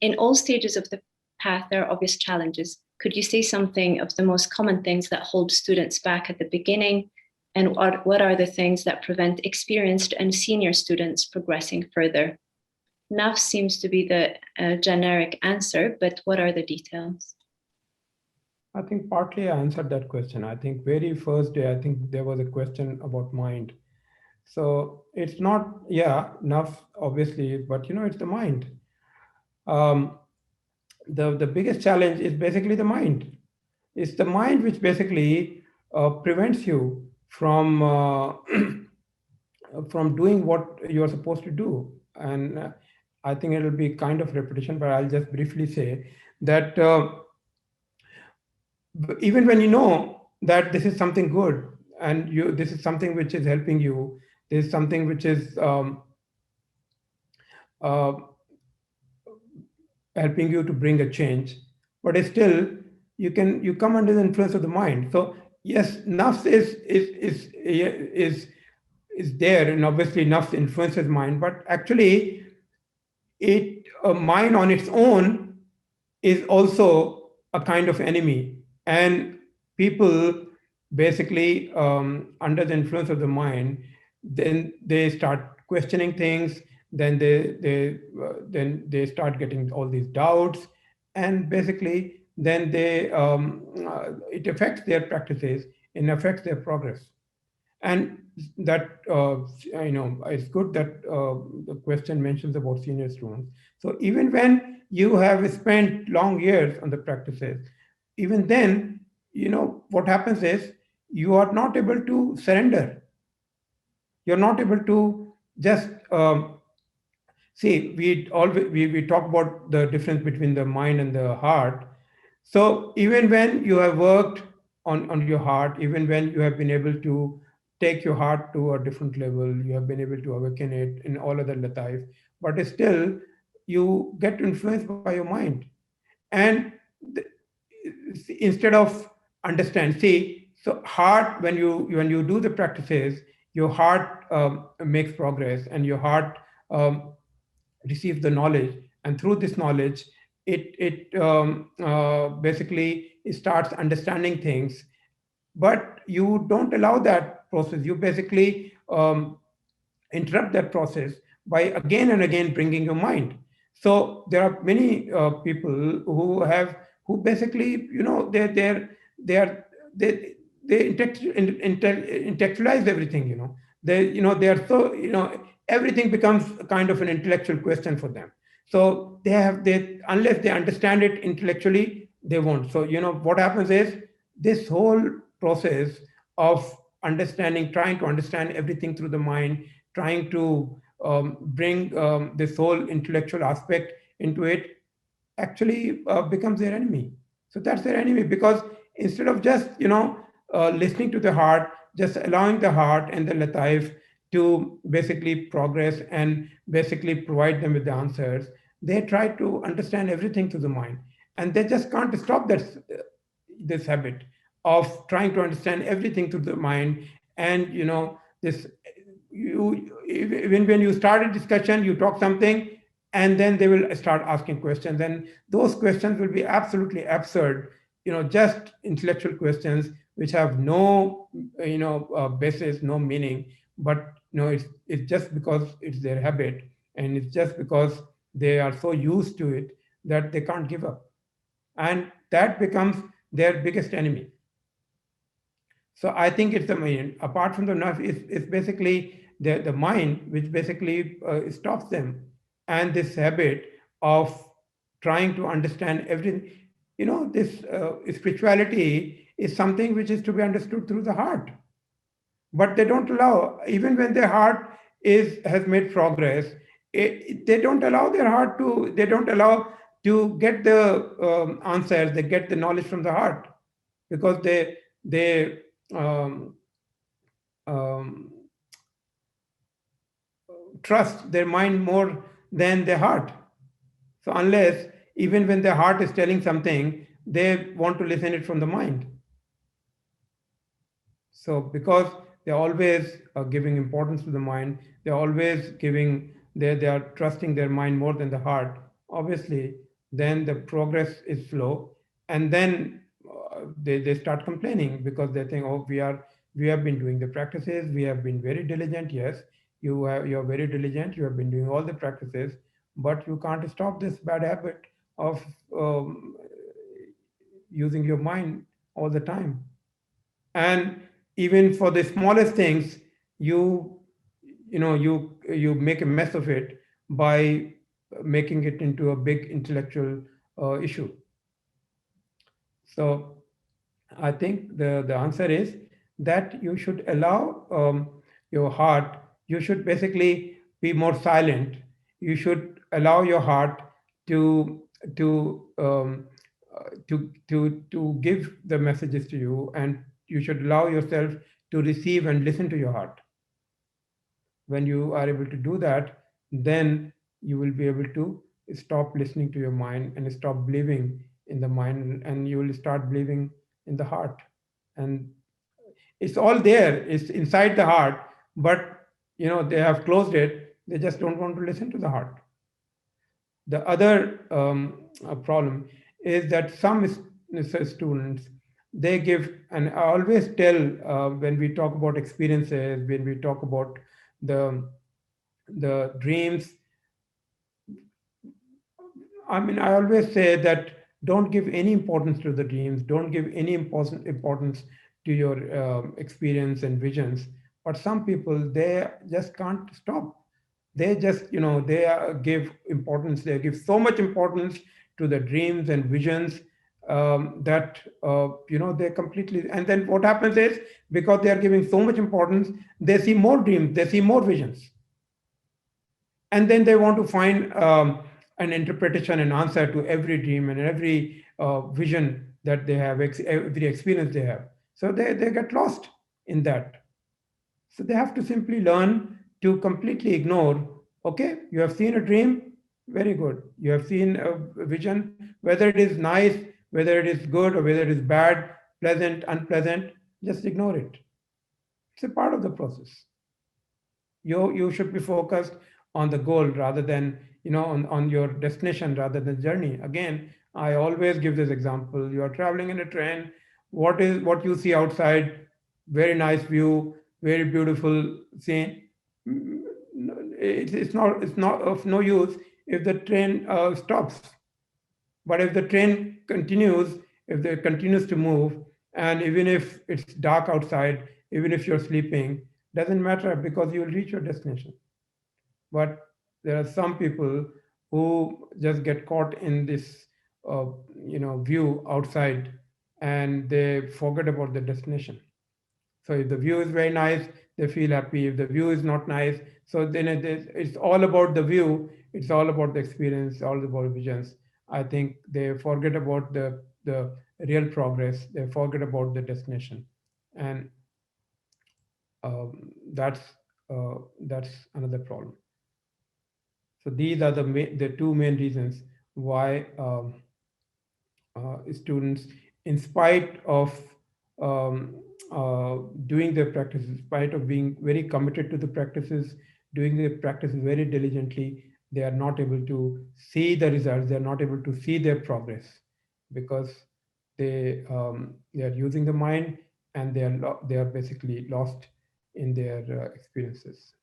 In all stages of the path, there are obvious challenges. Could you say something of the most common things that hold students back at the beginning? And what are the things that prevent experienced and senior students progressing further? Nafs seems to be the generic answer, but what are the details? I think partly I answered that question. I think very first day, I think there was a question about mind. So it's not, yeah, enough, obviously, but it's the mind. Um, the biggest challenge is basically the mind. It's the mind which basically prevents you from doing what you're supposed to do. And I think it'll be kind of repetition, but I'll just briefly say that even when you know that this is something good and this is something which is helping you, this is something which is uh, helping you to bring a change, but still you come under the influence of the mind. So yes, nafs is there, and obviously nafs influences mind, but actually it mind on its own is also a kind of enemy. And people basically under the influence of the mind, then they start questioning things, then they start getting all these doubts, and basically then it affects their practices and affects their progress. And that it's good that the question mentions about senior students. So even when you have spent long years on the practices, even then, what happens is you are not able to surrender. You're not able to just see. We talk about the difference between the mind and the heart. So even when you have worked on your heart, even when you have been able to take your heart to a different level, you have been able to awaken it in all other lataif, but still you get influenced by your mind. And th- instead of understand, see, so heart, when you do the practices, your heart makes progress, and your heart receives the knowledge, and through this knowledge it basically starts understanding things. But you don't allow that process. You basically interrupt that process by again and again bringing your mind. So there are many people who basically, they are they intellectualize everything. They are so, everything becomes kind of an intellectual question for them. So they unless they understand it intellectually, they won't. So what happens is this whole process of understanding, trying to understand everything through the mind, trying to bring this whole intellectual aspect into it, actually becomes their enemy. So that's their enemy, because instead of just listening to the heart, just allowing the heart and the lataif to basically progress and basically provide them with the answers, they try to understand everything through the mind, and they just can't stop this habit of trying to understand everything through the mind. And this you even when you start a discussion, you talk something, and then they will start asking questions, and those questions will be absolutely absurd, just intellectual questions which have no basis, no meaning. But it's just because it's their habit, and it's just because they are so used to it that they can't give up, and that becomes their biggest enemy. So I think it's the mind. Apart from the nerve, it's basically the mind which basically stops them. And this habit of trying to understand everything, this spirituality is something which is to be understood through the heart. But they don't allow, even when their heart has made progress, they don't allow their heart to, they don't allow to get the answers, they get the knowledge from the heart, because they um, um, trust their mind more than their heart. So unless, even when their heart is telling something, they want to listen it from the mind. So because they're always giving importance to the mind, they're always giving, they are trusting their mind more than the heart. Obviously, then the progress is slow, and then they start complaining because they think, oh, we have been doing the practices, we have been very diligent. Yes, you're very diligent, you have been doing all the practices, but you can't stop this bad habit of um, using your mind all the time. And even for the smallest things, you you make a mess of it by making it into a big intellectual issue. So I think the answer is that you should allow your heart, you should basically be more silent. You should allow your heart to to um, to give the messages to you, and you should allow yourself to receive and listen to your heart. When you are able to do that, then you will be able to stop listening to your mind and stop believing in the mind, and you will start believing in the heart. And it's all there, it's inside the heart, but they have closed it, they just don't want to listen to the heart. The other problem is that some students, they give, and I always tell, when we talk about experiences, when we talk about the dreams, I mean, I always say that don't give any importance to the dreams, don't give any importance to your experience and visions. But some people, they just can't stop. They just, they give importance, they give so much importance to the dreams and visions, that, they completely, and then what happens is, because they are giving so much importance, they see more dreams, they see more visions, and then they want to find an interpretation and answer to every dream and every vision that they have, every experience they have. So they get lost in that. So they have to simply learn to completely ignore. Okay, you have seen a dream, very good. You have seen a vision, whether it is nice, whether it is good, or whether it is bad, pleasant, unpleasant, just ignore it. It's a part of the process. You should be focused on the goal rather than, on your destination rather than journey. Again, I always give this example. You are traveling in a train. What you see outside? Very nice view, very beautiful scene. Mm, it's not of no use if the train stops. But if the train continues, if it continues to move, and even if it's dark outside, even if you're sleeping, doesn't matter, because you will reach your destination. But there are some people who just get caught in this, uh, view outside, and they forget about the destination. So if the view is very nice, they feel happy. If the view is not nice, so then it's all about the view. It's all about the experience, all about visions. I think they forget about the real progress. They forget about the destination, and that's another problem. So these are the two main reasons why students, in spite of um, doing their practices, in spite of being very committed to the practices, doing the practices very diligently, they are not able to see the results. They are not able to see their progress because they are using the mind, and they are basically lost in their experiences.